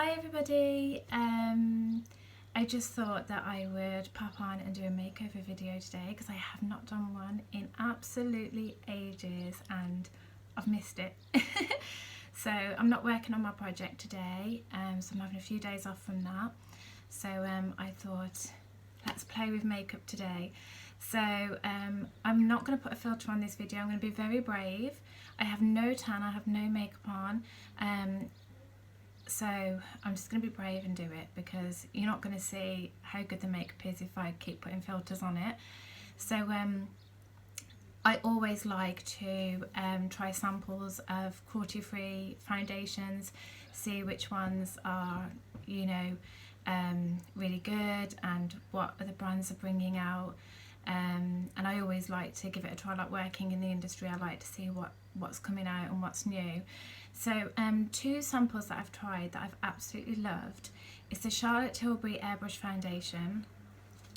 Hi everybody, I just thought that I would pop on and do a makeover video today because I have not done one in absolutely ages and I've missed it. So I'm not working on my project today, so I'm having a few days off from that. So I thought let's play with makeup today. So I'm not going to put a filter on this video. I'm going to be very brave. I have no tan, I have no makeup on. So I'm just going to be brave and do it because you're not going to see how good the makeup is if I keep putting filters on it. So I always like to try samples of cruelty-free foundations, see which ones are, you know, really good and what other brands are bringing out. And I always like to give it a try, like working in the industry. I like to see what's coming out and what's new. So two samples that I've tried that I've absolutely loved is the Charlotte Tilbury Airbrush Foundation,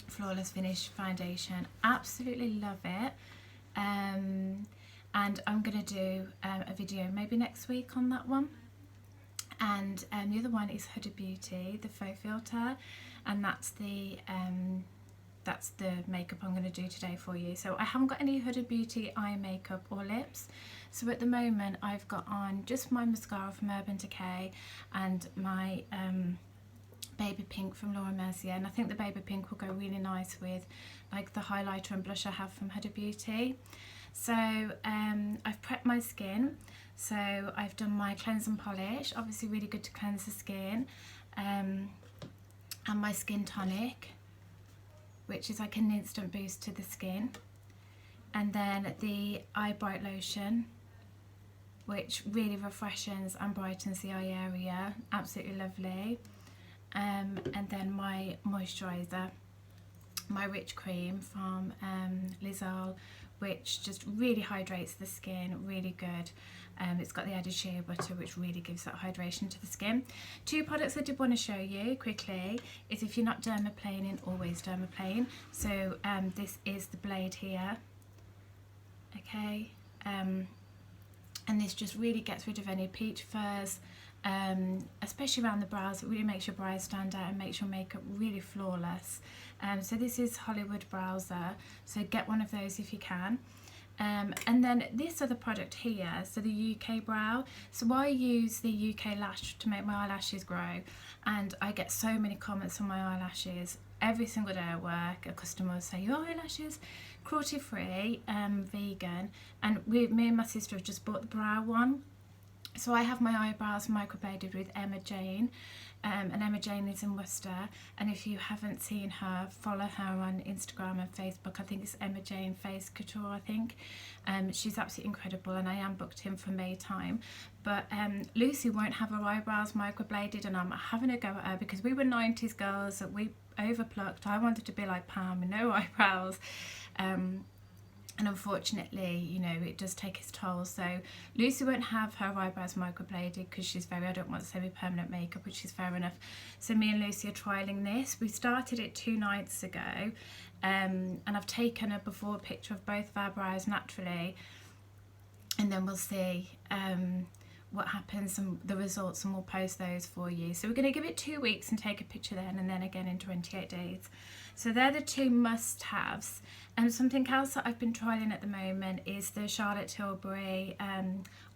Flawless Finish Foundation. Absolutely love it. And I'm going to do a video maybe next week on that one. And the other one is Huda Beauty, the faux filter, and that's the makeup I'm going to do today for you. So I haven't got any Huda Beauty eye makeup or lips. So at the moment I've got on just my mascara from Urban Decay and my baby pink from Laura Mercier, and I think the baby pink will go really nice with like the highlighter and blush I have from Huda Beauty. So I've prepped my skin. So I've done my cleanse and polish, obviously really good to cleanse the skin, and my skin tonic, which is like an instant boost to the skin, and then the eye bright lotion, which really refreshes and brightens the eye area, absolutely lovely. And then my moisturiser, my rich cream from Lizal, which just really hydrates the skin, really good. It's got the added shea butter, which really gives that hydration to the skin. Two products I did want to show you quickly is, if you're not dermaplaning, always dermaplane. So this is the blade here, okay, and this just really gets rid of any peach fuzz, especially around the brows. It really makes your brows stand out and makes your makeup really flawless. So this is Hollywood Browser, so get one of those if you can. And then this other product here, so the UK Brow. So I use the UK Lash to make my eyelashes grow, and I get so many comments on my eyelashes every single day at work. A customer will say, your eyelashes cruelty free, vegan, and me and my sister have just bought the brow one. So I have my eyebrows microbladed with Emma Jane, and Emma Jane is in Worcester, and if you haven't seen her, follow her on Instagram and Facebook. I think it's Emma Jane Face Couture, I think. She's absolutely incredible, and I am booked in for May time. But Lucy won't have her eyebrows microbladed, and I'm having a go at her because we were 90s girls that we overplucked. I wanted to be like Pam with no eyebrows. And unfortunately, you know, it does take its toll. So Lucy won't have her eyebrows microbladed because she's very, I don't want semi-permanent makeup, which is fair enough. So me and Lucy are trialling this. We started it 2 nights ago, and I've taken a before picture of both of our brows naturally, and then we'll see what happens and the results, and we'll post those for you. So we're going to give it 2 weeks and take a picture then, and then again in 28 days. So they're the two must-haves. And something else that I've been trialing at the moment is the Charlotte Tilbury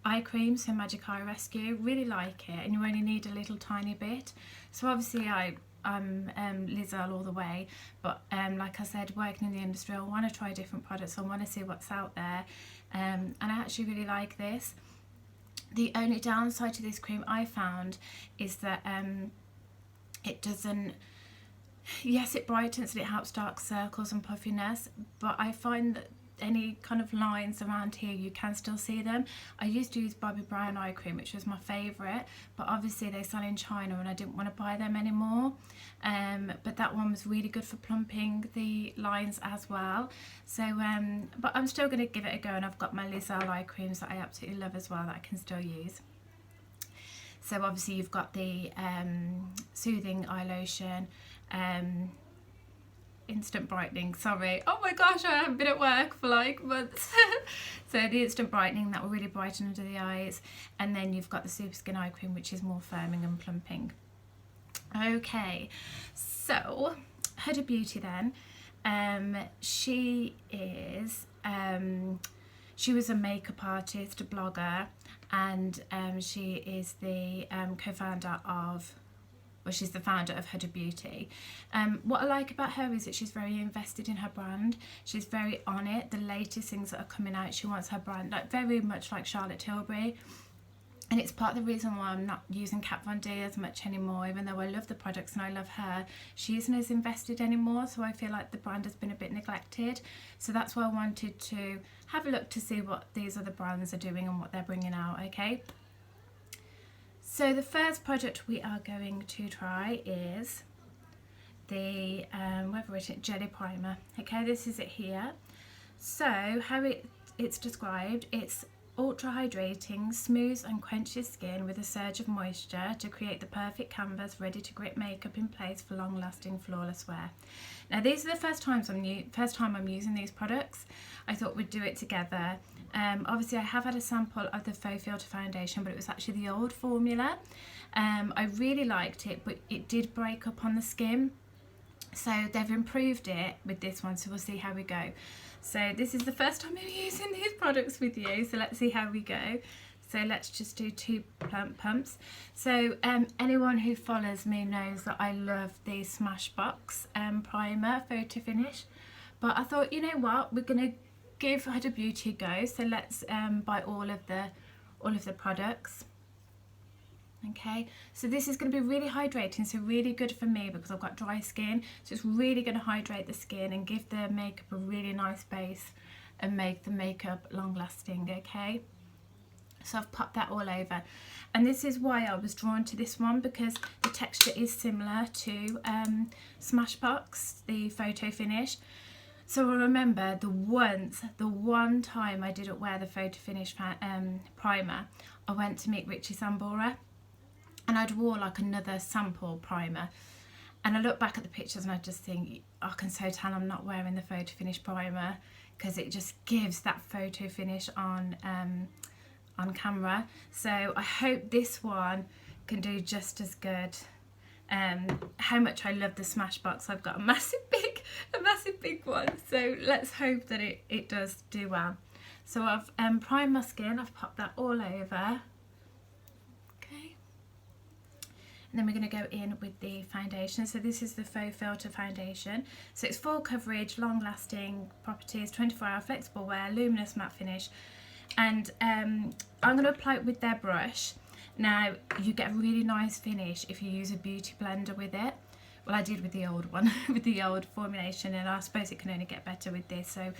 eye cream, so Magic Eye Rescue. Really like it, and you only need a little tiny bit. So obviously I'm Lizal all the way, but like I said, working in the industry, I want to try different products. I want to see what's out there, and I actually really like this. The only downside to this cream I found is that it doesn't, yes, it brightens and it helps dark circles and puffiness, but I find that any kind of lines around here, you can still see them. I used to use Bobbi Brown eye cream, which was my favourite, but obviously they sell in China and I didn't want to buy them anymore. But that one was really good for plumping the lines as well. So but I'm still going to give it a go, and I've got my Lizal eye creams that I absolutely love as well that I can still use. So obviously you've got the soothing eye lotion, instant brightening, sorry, oh my gosh, I haven't been at work for like months. So the instant brightening, that will really brighten under the eyes, and then you've got the Super Skin eye cream, which is more firming and plumping. Okay, so Huda Beauty then, she is, she was a makeup artist, a blogger, and she is the co-founder of, well, she's the founder of Huda Beauty. What I like about her is that she's very invested in her brand. She's very on it. The latest things that are coming out, she wants her brand, like very much like Charlotte Tilbury. And it's part of the reason why I'm not using Kat Von D as much anymore, even though I love the products and I love her. She isn't as invested anymore, so I feel like the brand has been a bit neglected. So that's why I wanted to have a look to see what these other brands are doing and what they're bringing out, okay? So the first product we are going to try is the Jelly Primer. Okay, this is it here. So how it's described, it's ultra hydrating, smooths and quenches skin with a surge of moisture to create the perfect canvas ready to grip makeup in place for long lasting flawless wear. Now these are the first time I'm using these products. I thought we'd do it together. Obviously I have had a sample of the Faux Filter foundation, but it was actually the old formula. I really liked it, but it did break up on the skin. So they've improved it with this one, so we'll see how we go. So this is the first time I'm using these products with you, so let's see how we go. So let's just do 2 pumps. So anyone who follows me knows that I love the Smashbox primer photo finish, but I thought, you know what, we're gonna give Huda Beauty a go. So let's buy all of the products. Okay, so this is going to be really hydrating, so really good for me because I've got dry skin, so it's really going to hydrate the skin and give the makeup a really nice base and make the makeup long lasting. Okay, so I've popped that all over, and this is why I was drawn to this one, because the texture is similar to Smashbox, the photo finish. So I remember the one time I didn't wear the photo finish primer, I went to meet Richie Sambora, and I'd wore like another sample primer, and I look back at the pictures and I just think, I can so tell I'm not wearing the photo finish primer, because it just gives that photo finish on camera. So I hope this one can do just as good. How much I love the Smashbox. I've got a massive big one, so let's hope that it does do well. So I've primed my skin, I've popped that all over. And then we're going to go in with the foundation. So this is the Faux Filter foundation. So it's full coverage, long lasting properties, 24-hour flexible wear, luminous matte finish. And I'm going to apply it with their brush. Now you get a really nice finish if you use a beauty blender with it. Well, I did with the old one, with the old formulation, and I suppose it can only get better with this. So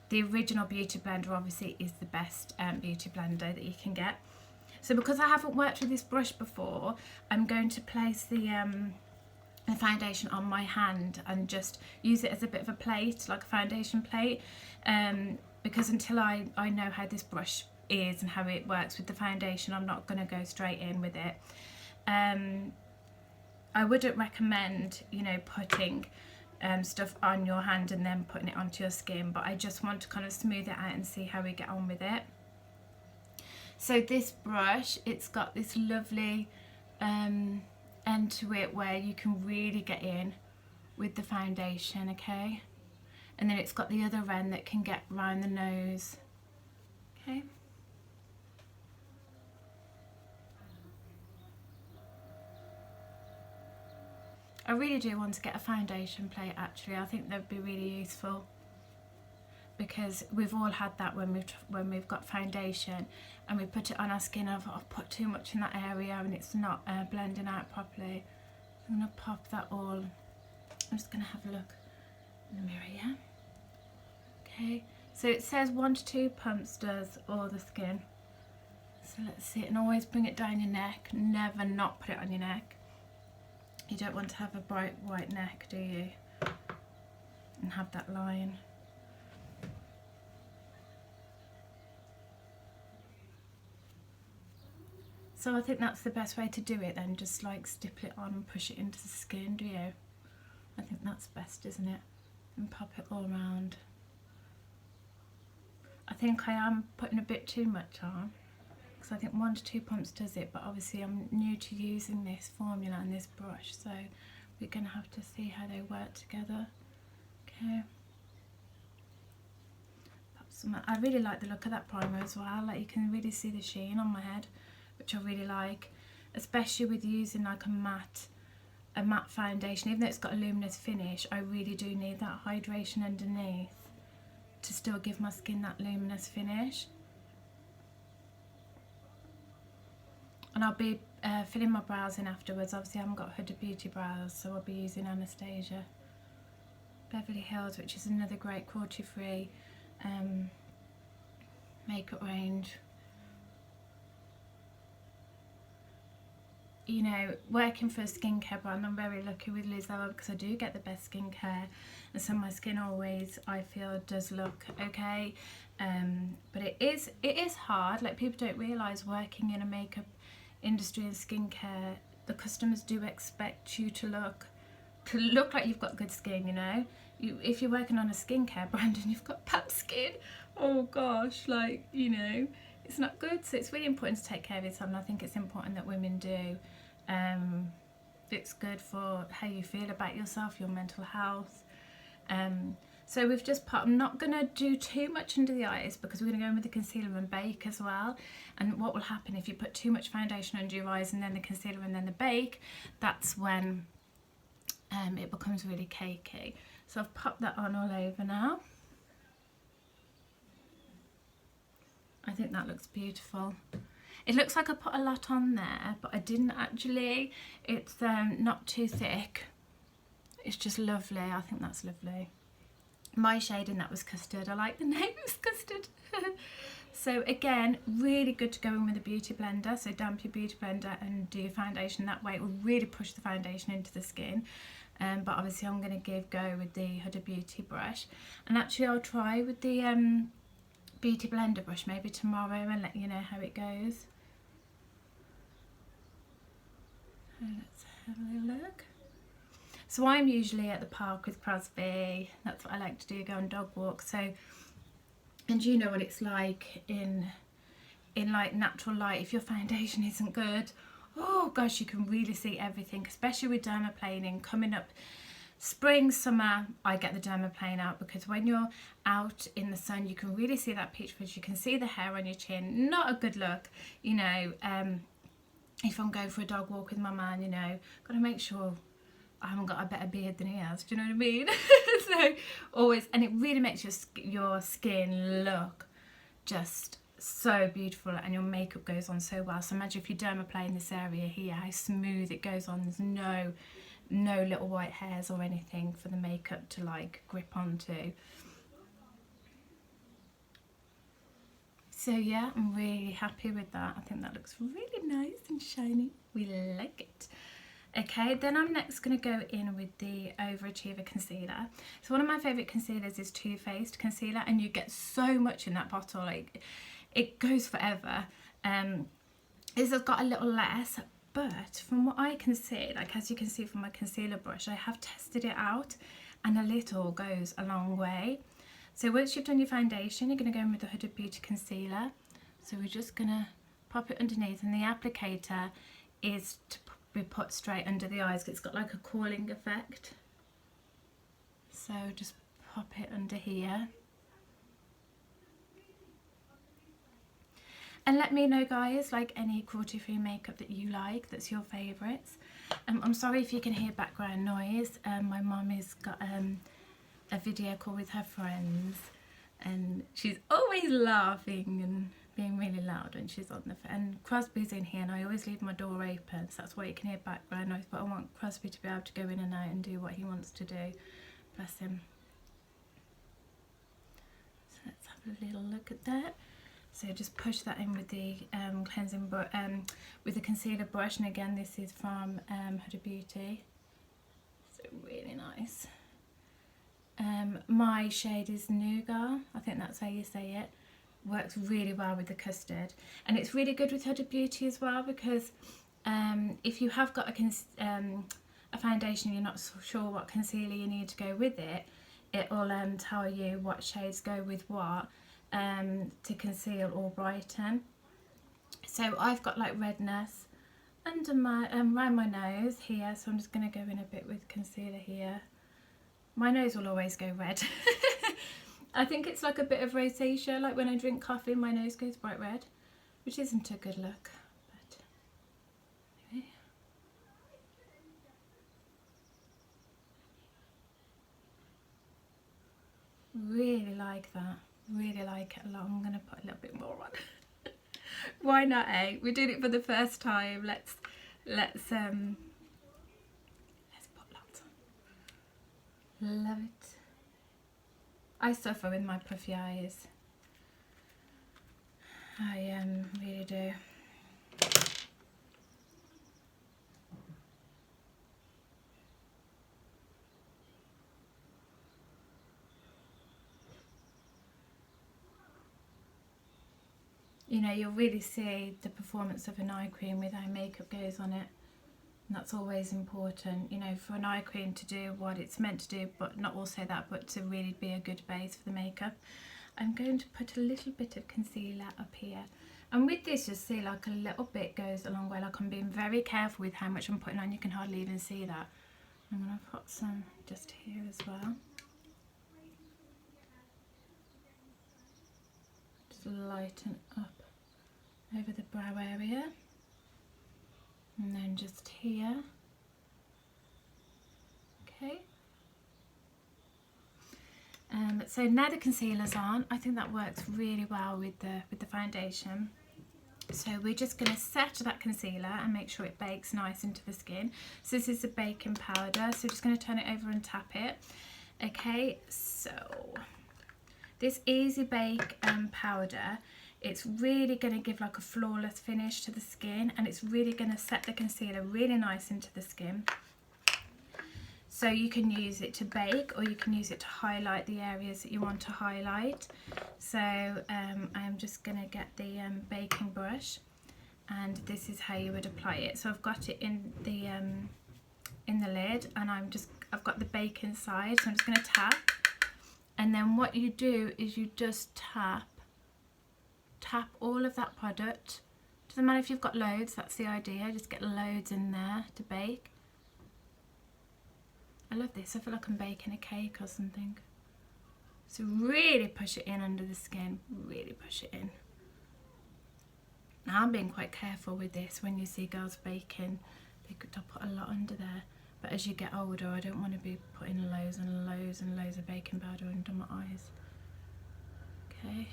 the original beauty blender obviously is the best beauty blender that you can get. So because I haven't worked with this brush before, I'm going to place the foundation on my hand and just use it as a bit of a plate, like a foundation plate, because until I know how this brush is and how it works with the foundation, I'm not going to go straight in with it. I wouldn't recommend, you know, putting stuff on your hand and then putting it onto your skin, but I just want to kind of smooth it out and see how we get on with it. So this brush, it's got this lovely end to it where you can really get in with the foundation, okay? And then it's got the other end that can get around the nose, okay? I really do want to get a foundation plate actually. I think that would be really useful, because we've all had that when we've got foundation and we put it on our skin and I've put too much in that area and it's not blending out properly. I'm going to pop that all. I'm just going to have a look in the mirror, yeah? Okay, so it says 1 to 2 pumps does all the skin. So let's see, and always bring it down your neck, never not put it on your neck. You don't want to have a bright white neck, do you? And have that line. So I think that's the best way to do it then, just like stipple it on and push it into the skin, do you? I think that's best, isn't it? And pop it all around. I think I am putting a bit too much on, because I think 1 to 2 pumps does it, but obviously I'm new to using this formula and this brush, so we're going to have to see how they work together. Okay. I really like the look of that primer as well, like you can really see the sheen on my head, which I really like, especially with using like a matte foundation. Even though it's got a luminous finish, I really do need that hydration underneath to still give my skin that luminous finish. And I'll be filling my brows in afterwards. Obviously I haven't got Huda Beauty brows, so I'll be using Anastasia Beverly Hills, which is another great cruelty-free makeup range. You know, working for a skincare brand, I'm very lucky with Lizella because I do get the best skincare, and so my skin always, I feel, does look okay. But it is hard. Like, people don't realise working in a makeup industry and skincare, the customers do expect you to look like you've got good skin, you know. If you're working on a skincare brand and you've got bad skin, oh gosh, like, you know, it's not good. So it's really important to take care of yourself, and I think it's important that women do. It's good for how you feel about yourself, your mental health. So we've just put, I'm not going to do too much under the eyes because we're going to go in with the concealer and bake as well. And what will happen if you put too much foundation under your eyes and then the concealer and then the bake, that's when it becomes really cakey. So I've popped that on all over now. I think that looks beautiful. It looks like I put a lot on there, but I didn't actually. It's not too thick. It's just lovely. I think that's lovely. My shade in that was Custard. I like the name, it's Custard. So again, really good to go in with a beauty blender. So damp your beauty blender and do your foundation that way. It will really push the foundation into the skin. But obviously I'm going to go with the Huda Beauty brush. And actually I'll try with the beauty blender brush maybe tomorrow and let you know how it goes. So let's have a little look. So I'm usually at the park with Crosby. That's what I like to do, go on dog walks. So, and you know what it's like in like natural light. If your foundation isn't good, oh gosh, you can really see everything, especially with dermaplaning coming up. Spring, summer, I get the dermaplane out because when you're out in the sun, you can really see that peach fuzz. You can see the hair on your chin. Not a good look, you know. If I'm going for a dog walk with my man, you know, got to make sure I haven't got a better beard than he has. Do you know what I mean? So always, and it really makes your skin look just so beautiful, and your makeup goes on so well. So imagine if you dermaplane this area here, how smooth it goes on. There's no little white hairs or anything for the makeup to like grip onto. So yeah, I'm really happy with that. I think that looks really nice and shiny. We like it. Okay, then I'm next going to go in with the Overachiever concealer. So one of my favourite concealers is Too Faced concealer, and you get so much in that bottle, like it goes forever. This has got a little less, but from what I can see, like as you can see from my concealer brush, I have tested it out, and a little goes a long way. So once you've done your foundation, you're going to go in with the Huda Beauty concealer. So we're just going to pop it underneath, and the applicator is to be put straight under the eyes. It's got like a cooling effect. So just pop it under here. And let me know, guys, like any cruelty-free makeup that you like, that's your favourites. I'm sorry if you can hear background noise. My mum has got a video call with her friends, and she's always laughing and being really loud when she's on the phone. And Crosby's in here, and I always leave my door open, so that's why you can hear background noise. But I want Crosby to be able to go in and out and do what he wants to do. Bless him. So let's have a little look at that. So just push that in with the cleansing with the concealer brush, and again this is from Huda Beauty. So really nice. My shade is Nougat, I think that's how you say it. Works really well with the Custard, and it's really good with Huda Beauty as well, because if you have got a foundation, you're not so sure what concealer you need to go with it, it will tell you what shades go with what to conceal or brighten. So I've got like redness under my around my nose here, so I'm just going to go in a bit with concealer here. My nose will always go red. I think it's like a bit of rosacea, like when I drink coffee my nose goes bright red, which isn't a good look, but anyway. Really like that, really like it a lot. I'm going to put a little bit more on. Why not, eh? We're doing it for the first time. Let's put lots on. Love it. I suffer with my puffy eyes. I really do. You know, you'll really see the performance of an eye cream with how makeup goes on it. And that's always important, you know, for an eye cream to do what it's meant to do, but not also that, but to really be a good base for the makeup. I'm going to put a little bit of concealer up here. And with this, you'll see like a little bit goes a long way. Like I'm being very careful with how much I'm putting on. You can hardly even see that. I'm going to put some just here as well. Just lighten up over the brow area. And then just here. Okay. So now the concealer's on. I think that works really well with the foundation. So we're just going to set that concealer and make sure it bakes nice into the skin. So this is the baking powder. So just going to turn it over and tap it. Okay, so this Easy Bake powder, it's really going to give like a flawless finish to the skin, and it's really going to set the concealer really nice into the skin. So you can use it to bake, or you can use it to highlight the areas that you want to highlight. So I'm just going to get the baking brush, and this is how you would apply it. So I've got it in the lid, and I've got the baking side, so I'm just going to tap. And then what you do is you just tap all of that product. Doesn't matter if you've got loads, that's the idea. Just get loads in there to bake. I love this. I feel like I'm baking a cake or something. So really push it in under the skin. Really push it in. Now I'm being quite careful with this. When you see girls baking, they could put a lot under there. But as you get older, I don't want to be putting loads and loads and loads of baking powder under my eyes. Okay.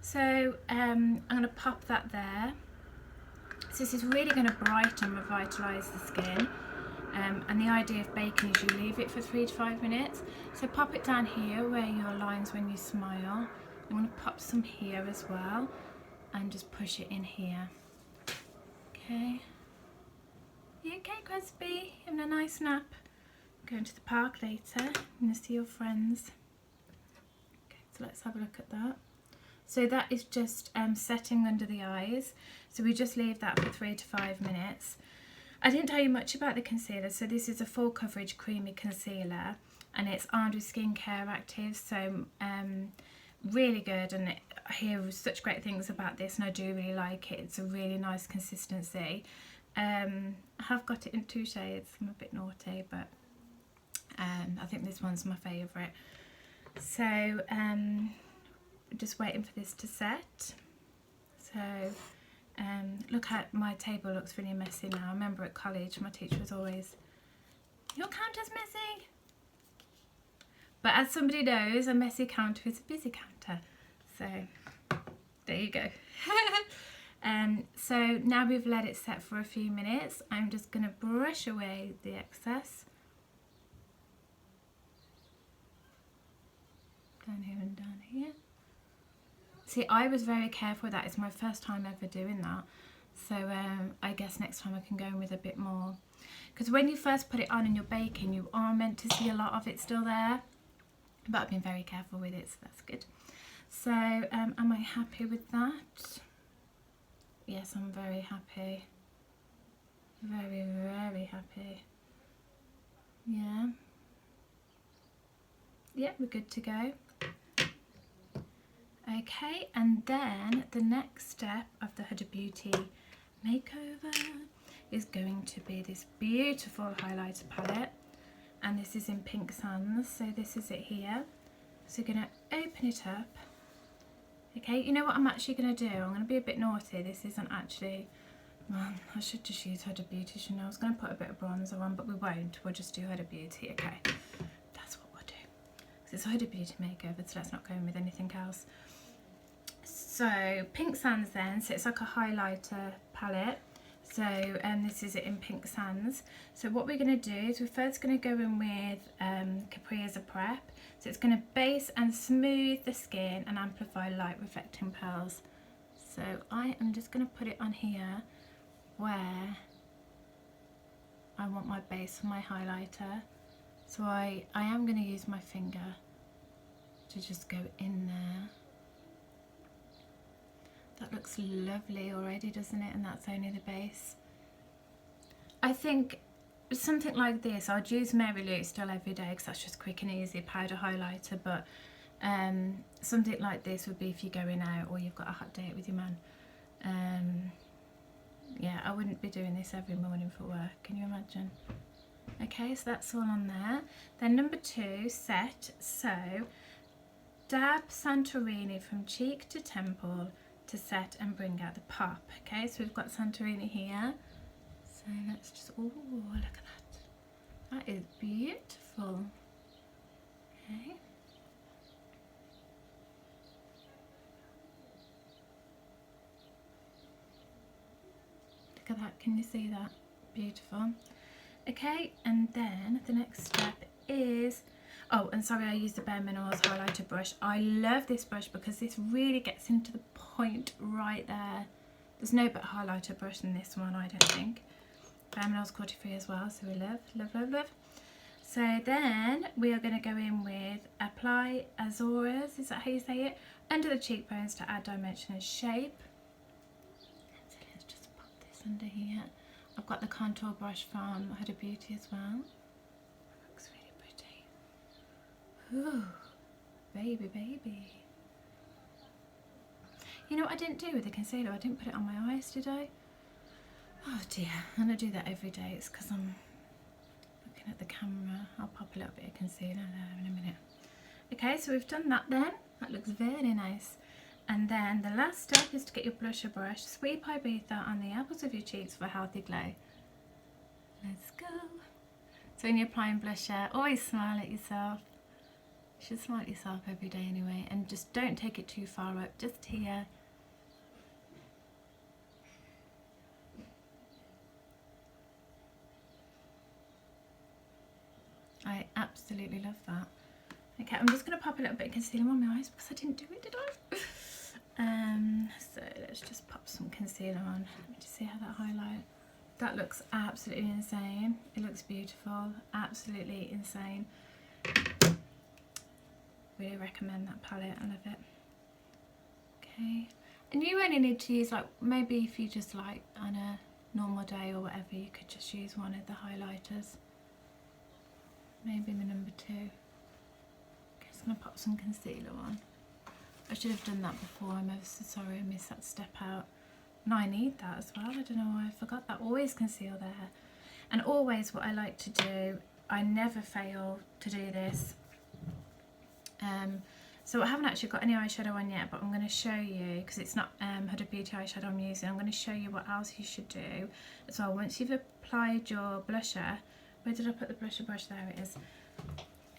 So I'm going to pop that there. So this is really going to brighten and revitalise the skin. And the idea of baking is you leave it for 3 to 5 minutes. So pop it down here where your lines when you smile. I'm going to pop some here as well, and just push it in here. Okay. You okay, Crispy? Having a nice nap? Going to the park later. I'm going to see your friends. Okay, so let's have a look at that. So that is just setting under the eyes. So we just leave that for 3 to 5 minutes. I didn't tell you much about the concealer. So this is a full coverage creamy concealer, and it's armed with skincare actives. So really good, and I hear such great things about this, and I do really like it. It's a really nice consistency. I have got it in 2 shades. I'm a bit naughty, but I think this one's my favourite. So just waiting for this to set. So look at my table, looks really messy now. I remember at college my teacher was always, your counter's messy. But as somebody knows, a messy counter is a busy counter. So there you go. So now we've let it set for a few minutes, I'm just going to brush away the excess. Down here and down here. See, I was very careful with that. It's my first time ever doing that. So I guess next time I can go in with a bit more. Because when you first put it on and you're baking, you are meant to see a lot of it still there. But I've been very careful with it, so that's good. So am I happy with that? Yes, I'm very happy. Very, very happy. Yeah. Yeah, we're good to go. Okay, and then the next step of the Huda Beauty makeover is going to be this beautiful highlighter palette, and this is in Pink Sands, so this is it here. So you're going to open it up. Okay, you know what I'm actually going to do? I'm going to be a bit naughty. This isn't actually, well, I should just use Huda Beauty, shouldn't I? I was going to put a bit of bronzer on, but we won't. We'll just do Huda Beauty, okay. That's what we'll do. Because it's a Huda Beauty makeover, so let's not go in with anything else. So, Pink Sands then, so it's like a highlighter palette. So this is it in Pink Sands. So what we're going to do is we're first going to go in with Capri as a prep. So it's going to base and smooth the skin and amplify light reflecting pearls. So I am just going to put it on here where I want my base for my highlighter. So I am going to use my finger to just go in there. That looks lovely already, doesn't it? And that's only the base. I think something like this, I'd use Mary Lou still every day because that's just quick and easy powder highlighter, but something like this would be if you're going out or you've got a hot date with your man. Yeah, I wouldn't be doing this every morning for work, can you imagine? Okay, so that's all on there. Then number 2, set. So dab Santorini from cheek to temple to set and bring out the pop. Okay, so we've got Santorini here. So let's just, oh, look at that. That is beautiful. Okay. Look at that, can you see that? Beautiful. Okay, and then the next step is, oh, and sorry, I used the Bare Minerals highlighter brush. I love this brush because this really gets into the point right there. There's no better highlighter brush than this one, I don't think. Bare Minerals cruelty free as well, so we love, love, love, love. So then we are going to go in with Apply Azores, is that how you say it? Under the cheekbones to add dimension and shape. So let's just pop this under here. I've got the contour brush from Huda Beauty as well. That looks really pretty. Ooh, baby, baby. You know what I didn't do with the concealer? I didn't put it on my eyes, did I? Oh dear, I'm going to do that every day. It's because I'm looking at the camera. I'll pop a little bit of concealer there in a minute. Okay, so we've done that then. That looks very nice. And then the last step is to get your blusher brush, sweep Ibiza on the apples of your cheeks for a healthy glow. Let's go. So when you're applying blusher, always smile at yourself. You should smile at yourself every day anyway, and just don't take it too far up, just here. I absolutely love that. Okay, I'm just going to pop a little bit of concealer on my eyes because I didn't do it, did I? So let's just pop some concealer on. Let me just see how that highlight. That looks absolutely insane. It looks beautiful, absolutely insane. Really recommend that palette, I love it. Okay, and you only need to use, like, maybe if you just like on a normal day or whatever, you could just use one of the highlighters. Maybe the number 2. Okay, just gonna pop some concealer on. I should have done that before, I'm ever so sorry I missed that step out. And I need that as well, I don't know why I forgot that. Always conceal there. And always what I like to do, I never fail to do this. So I haven't actually got any eyeshadow on yet, but I'm going to show you, because it's not Huda Beauty eyeshadow I'm using, I'm going to show you what else you should do as well. Once you've applied your blusher, where did I put the blusher brush? There it is.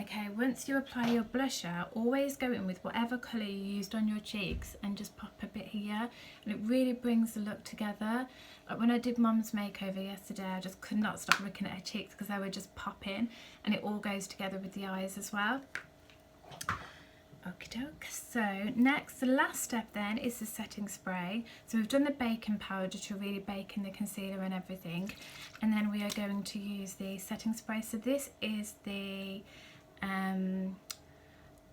Okay, once you apply your blusher, always go in with whatever colour you used on your cheeks and just pop a bit here, and it really brings the look together. Like when I did Mum's makeover yesterday, I just could not stop looking at her cheeks because they were just popping, and it all goes together with the eyes as well. Okie doke. So next, the last step then is the setting spray. So we've done the baking powder to really bake in the concealer and everything, and then we are going to use the setting spray. So this is the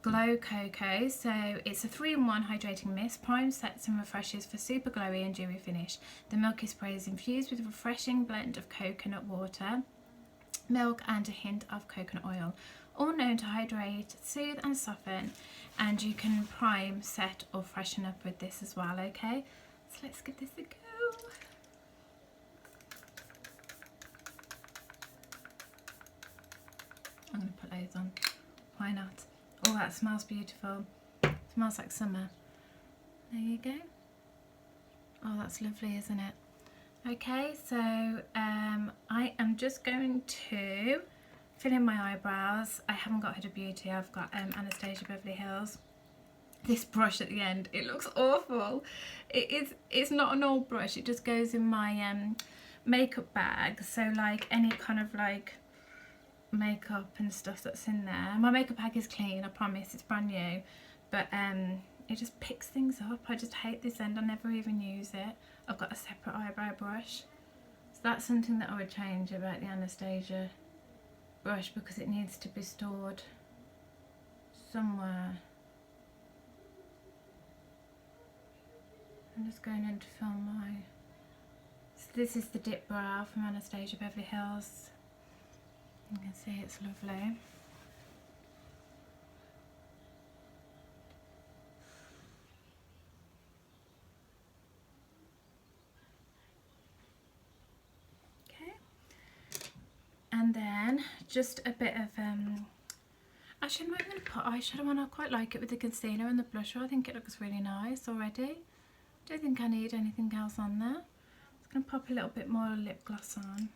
Glow Cocoa. So it's a 3-in-1 hydrating mist, primes, sets and refreshes for super glowy and dewy finish. The milky spray is infused with a refreshing blend of coconut water, milk and a hint of coconut oil. all known to hydrate, soothe and soften, and you can prime, set or freshen up with this as well, okay? So let's give this a go. I'm going to put those on, why not? Oh, that smells beautiful. Smells like summer. There you go. Oh, that's lovely, isn't it? Okay, so I am just going to fill in my eyebrows. I haven't got Huda Beauty, I've got Anastasia Beverly Hills. This brush at the end, it looks awful. It's not an old brush, it just goes in my makeup bag. So like any kind of like makeup and stuff that's in there. My makeup bag is clean, I promise, it's brand new. But it just picks things up. I just hate this end, I never even use it. I've got a separate eyebrow brush. So that's something that I would change about the Anastasia brush, because it needs to be stored somewhere. I'm just going in to film my... So this is the dip brow from Anastasia Beverly Hills. You can see it's lovely. And then just a bit of actually I'm not going to put eyeshadow on. I quite like it with the concealer and the blusher. I think it looks really nice already. Don't think I need anything else on there. Just going to pop a little bit more lip gloss on.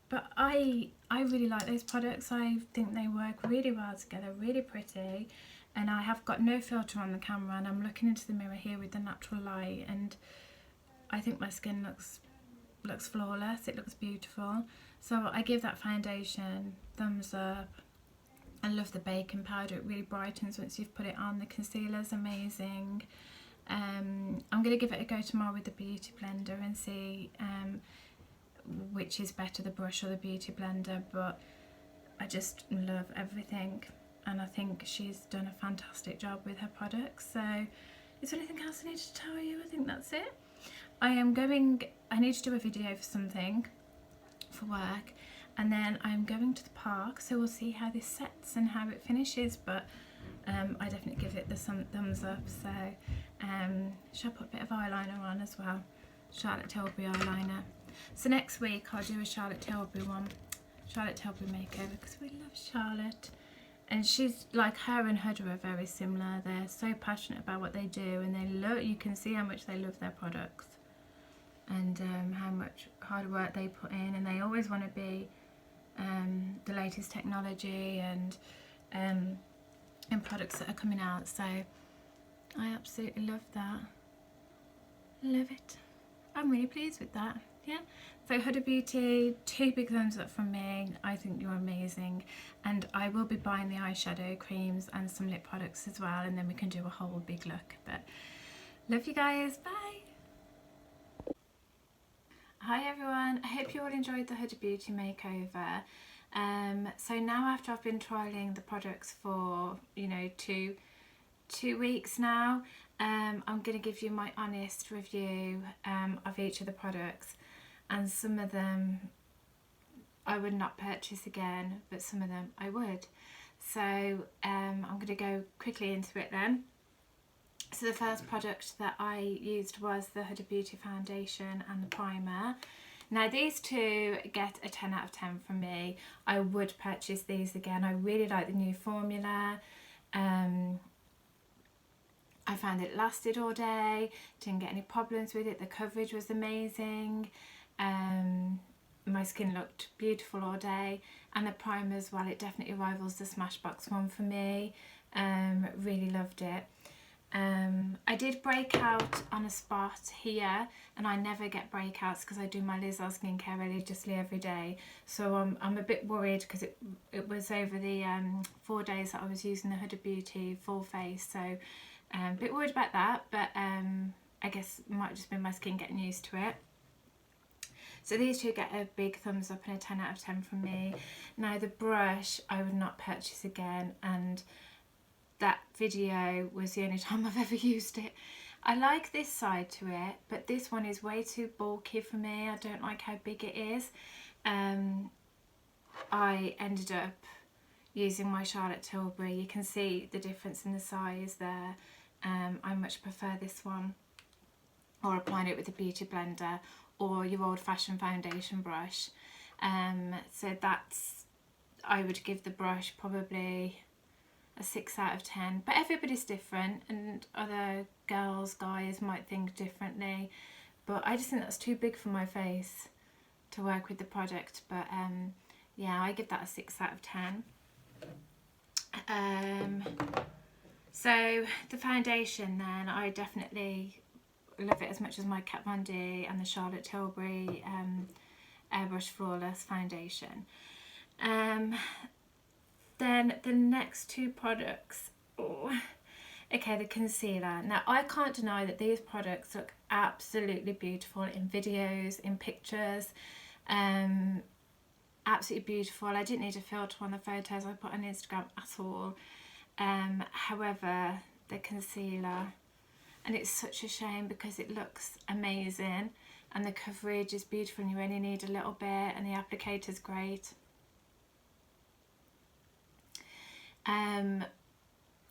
But I really like those products. I think they work really well together, really pretty. And I have got no filter on the camera, and I'm looking into the mirror here with the natural light, and I think my skin looks flawless. It looks beautiful. So I give that foundation thumbs up. I love the baking powder. It really brightens once you've put it on. The concealer's amazing. I'm going to give it a go tomorrow with the beauty blender and see which is better, the brush or the beauty blender. But I just love everything, and I think she's done a fantastic job with her products. So is there anything else I need to tell you? I think that's it. I need to do a video for something for work, and then I'm going to the park, so we'll see how this sets and how it finishes. But I definitely give it the thumbs up. So shall I put a bit of eyeliner on as well? Charlotte Tilbury eyeliner. So next week I'll do a Charlotte Tilbury one, Charlotte Tilbury makeover, because we love Charlotte, and she's like, her and Huda are very similar. They're so passionate about what they do, and they love, you can see how much they love their products, and how much hard work they put in, and they always want to be the latest technology and products that are coming out. So I absolutely love that. Love it. I'm really pleased with that. Yeah. So Huda Beauty, 2 big thumbs up from me. I think you're amazing, and I will be buying the eyeshadow creams and some lip products as well, and then we can do a whole big look. But love you guys. Bye. Hi everyone, I hope you all enjoyed the Huda Beauty makeover. So now, after I've been trialling the products for, you know, two weeks now, I'm going to give you my honest review of each of the products, and some of them I would not purchase again, but some of them I would. So I'm going to go quickly into it then. So the first product that I used was the Huda Beauty foundation and the primer. Now these two get a 10 out of 10 from me. I would purchase these again. I really like the new formula. I found it lasted all day, didn't get any problems with it. The coverage was amazing. My skin looked beautiful all day, and the primer as well, it definitely rivals the Smashbox one for me. Really loved it. I did break out on a spot here, and I never get breakouts because I do my Lizzo skincare religiously every day. So I'm a bit worried because it was over the 4 days that I was using the Huda Beauty full face. So a bit worried about that, but I guess it might have just been my skin getting used to it. So these two get a big thumbs up and a 10 out of 10 from me. Now the brush I would not purchase again, and that video was the only time I've ever used it. I like this side to it, but this one is way too bulky for me. I don't like how big it is. I ended up using my Charlotte Tilbury. You can see the difference in the size there. I much prefer this one, or applying it with a beauty blender or your old-fashioned foundation brush. So that's, I would give the brush probably a 6 out of 10, but everybody's different and other girls, guys might think differently, but I just think that's too big for my face to work with the product. But yeah, I give that a 6 out of 10. So the foundation then, I definitely love it as much as my Kat Von D and the Charlotte Tilbury Airbrush Flawless foundation. Then the next two products, okay, the concealer. Now I can't deny that these products look absolutely beautiful in videos, in pictures, absolutely beautiful. I didn't need a filter on the photos I put on Instagram at all. However, the concealer, and it's such a shame because it looks amazing and the coverage is beautiful and you only need a little bit and the applicator's great.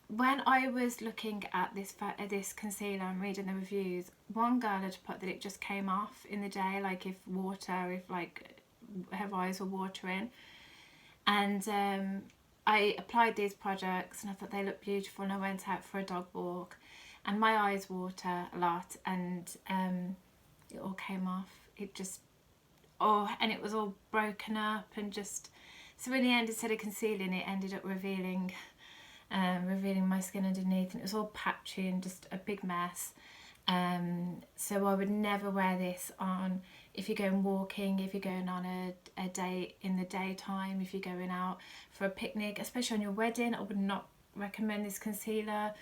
When I was looking at this concealer and reading the reviews, one girl had put that it just came off in the day, like if like her eyes were watering. And I applied these products and I thought they looked beautiful, and I went out for a dog walk and my eyes water a lot, and it all came off. It just, and it was all broken up, and just, so in the end, instead of concealing, it ended up revealing my skin underneath, and it was all patchy and just a big mess. So I would never wear this on if you're going walking, if you're going on a date in the daytime, if you're going out for a picnic, especially on your wedding. I would not recommend this concealer.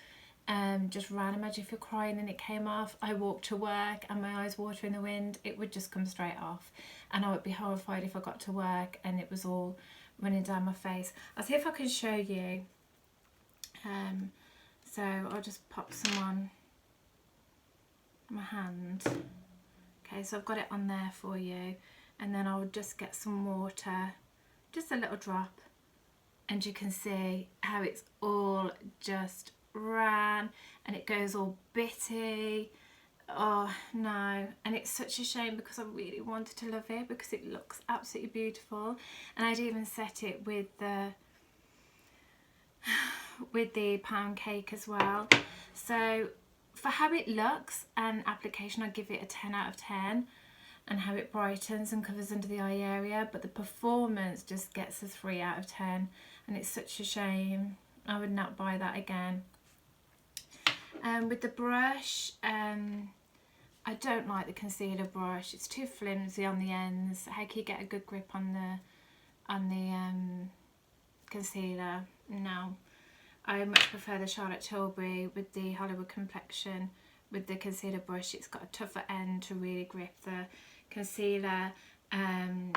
Just random. Imagine if you're crying and it came off. I walked to work and my eyes water in the wind, it would just come straight off, and I would be horrified if I got to work and it was all running down my face. I'll see if I can show you. So I'll just pop some on my hand. Okay, so I've got it on there for you, and then I'll just get some water, just a little drop, and you can see how it's all just ran and it goes all bitty. Oh no, and it's such a shame because I really wanted to love it because it looks absolutely beautiful, and I'd even set it with the pound cake as well. So for how it looks and application, I give it a 10 out of 10, and how it brightens and covers under the eye area, but the performance just gets a 3 out of 10, and it's such a shame. I would not buy that again. With the brush, I don't like the concealer brush. It's too flimsy on the ends. How can you get a good grip on the concealer? No. I much prefer the Charlotte Tilbury with the Hollywood Complexion with the concealer brush. It's got a tougher end to really grip the concealer. I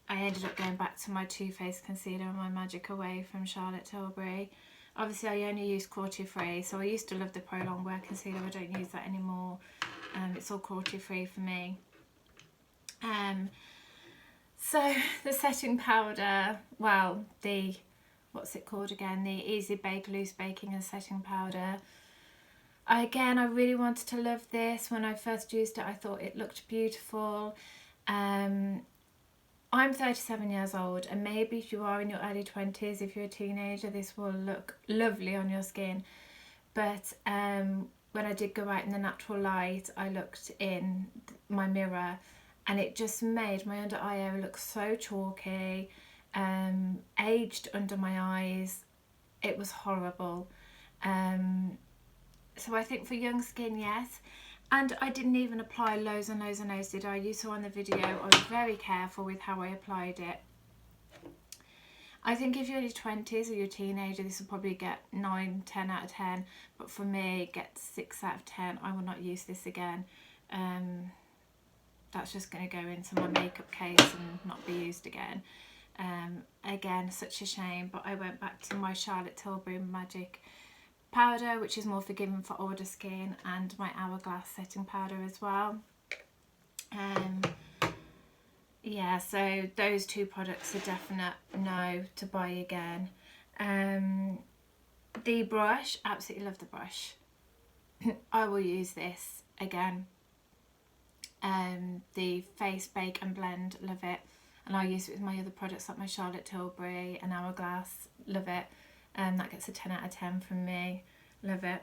ended up going back to my Too Faced concealer and my Magic Away from Charlotte Tilbury. Obviously I only use cruelty free, so I used to love the Pro Longwear concealer. I don't use that anymore. It's all cruelty free for me. So the setting powder, well, the, what's it called again, the Easy Bake Loose Baking and Setting Powder. Again, I really wanted to love this. When I first used it, I thought it looked beautiful. I'm 37 years old, and maybe if you are in your early 20s, if you're a teenager, this will look lovely on your skin. But when I did go out in the natural light, I looked in my mirror and it just made my under eye area look so chalky, aged under my eyes. It was horrible. So I think for young skin, yes. And I didn't even apply loads and loads and loads, did I? You saw in the video, I was very careful with how I applied it. I think if you're in your 20s or you're a teenager, this will probably get 9, 10 out of 10. But for me, it gets 6 out of 10. I will not use this again. That's just going to go into my makeup case and not be used again. Again, such a shame. But I went back to my Charlotte Tilbury Magic powder, which is more forgiving for older skin, and my Hourglass setting powder as well. yeah, so those two products are definite no to buy again. The brush, absolutely love the brush. I will use this again. The Face Bake and Blend, love it. And I'll use it with my other products like my Charlotte Tilbury and Hourglass, love it. That gets a 10 out of 10 from me, love it.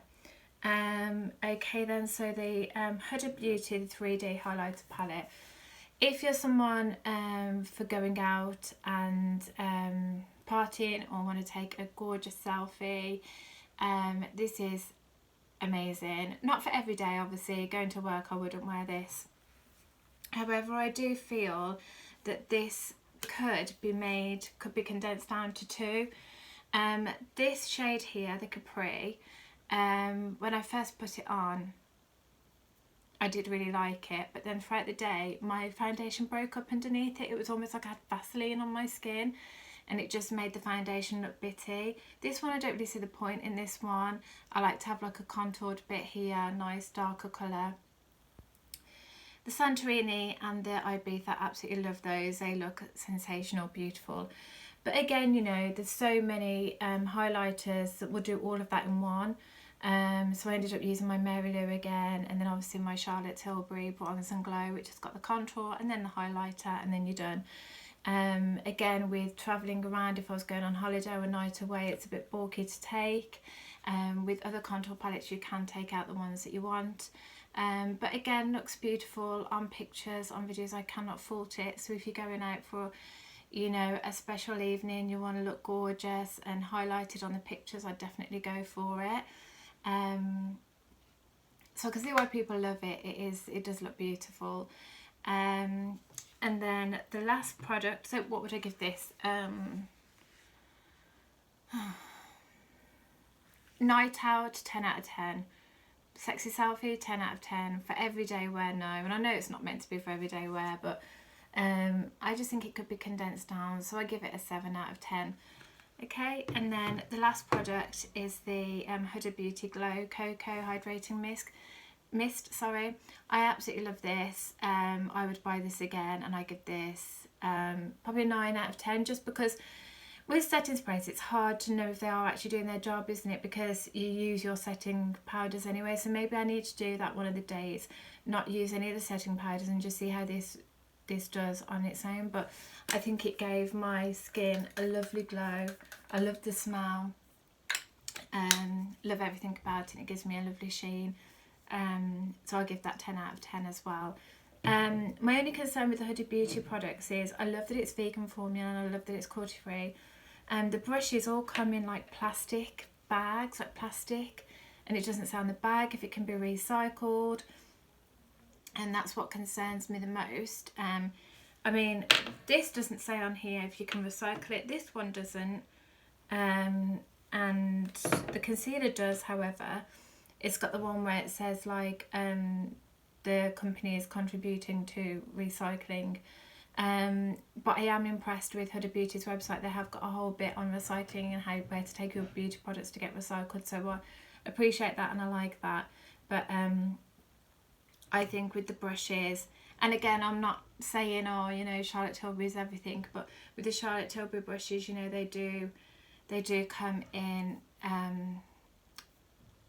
Okay then, so the Huda Beauty, the 3D highlighter palette. If you're someone for going out and partying or want to take a gorgeous selfie, this is amazing. Not for every day, obviously. Going to work, I wouldn't wear this. However, I do feel that this could be condensed down to two. This shade here, the Capri, when I first put it on, I did really like it, but then throughout the day my foundation broke up underneath it. It was almost like I had Vaseline on my skin, and it just made the foundation look bitty. This one I don't really see the point in this one. I like to have like a contoured bit here, nice darker colour. The Santorini and the Ibiza, absolutely love those. They look sensational, beautiful. But again, you know, there's so many highlighters that will do all of that in one. So I ended up using my Mary Lou again, and then obviously my Charlotte Tilbury Bronze and Glow, which has got the contour and then the highlighter, and then you're done. Again, with travelling around, if I was going on holiday or a night away, it's a bit bulky to take. With other contour palettes you can take out the ones that you want. But again, looks beautiful on pictures, on videos, I cannot fault it. So if you're going out for, you know, a special evening, you want to look gorgeous and highlighted on the pictures, I'd definitely go for it. So I can see why people love it. It does look beautiful. And then the last product, so what would I give this? Night Out, 10 out of 10. Sexy Selfie, 10 out of 10. For everyday wear, no. And I know it's not meant to be for everyday wear, but I just think it could be condensed down, so I give it a 7 out of 10. Okay, and then the last product is the Huda Beauty Glow Cocoa Hydrating Mist. Sorry, I absolutely love this. I would buy this again, and I give this probably a 9 out of 10, just because with setting sprays it's hard to know if they are actually doing their job, isn't it? Because you use your setting powders anyway, so maybe I need to do that one of the days, not use any of the setting powders and just see how this does on its own. But I think it gave my skin a lovely glow. I love the smell, love everything about it. It gives me a lovely sheen, so I'll give that 10 out of 10 as well. My only concern with the Huda Beauty products is I love that it's vegan formula and I love that it's cruelty free. The brushes all come in like plastic bags, like plastic, and it doesn't say on the bag if it can be recycled, and that's what concerns me the most. I mean, this doesn't say on here if you can recycle it. This one doesn't, and the concealer does. However, it's got the one where it says like the company is contributing to recycling. But I am impressed with Huda Beauty's website. They have got a whole bit on recycling and where to take your beauty products to get recycled, so I appreciate that and I like that. But I think with the brushes, and again, I'm not saying, oh, you know, Charlotte Tilbury is everything, but with the Charlotte Tilbury brushes, you know, they do come in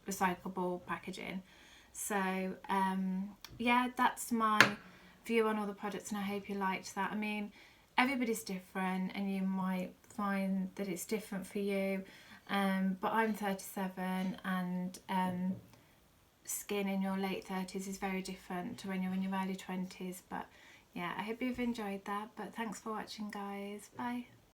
recyclable packaging. So yeah, that's my view on all the products, and I hope you liked that. I mean, everybody's different and you might find that it's different for you, but I'm 37, and skin in your late 30s is very different to when you're in your early 20s. But yeah, I hope you've enjoyed that. But thanks for watching, guys. Bye.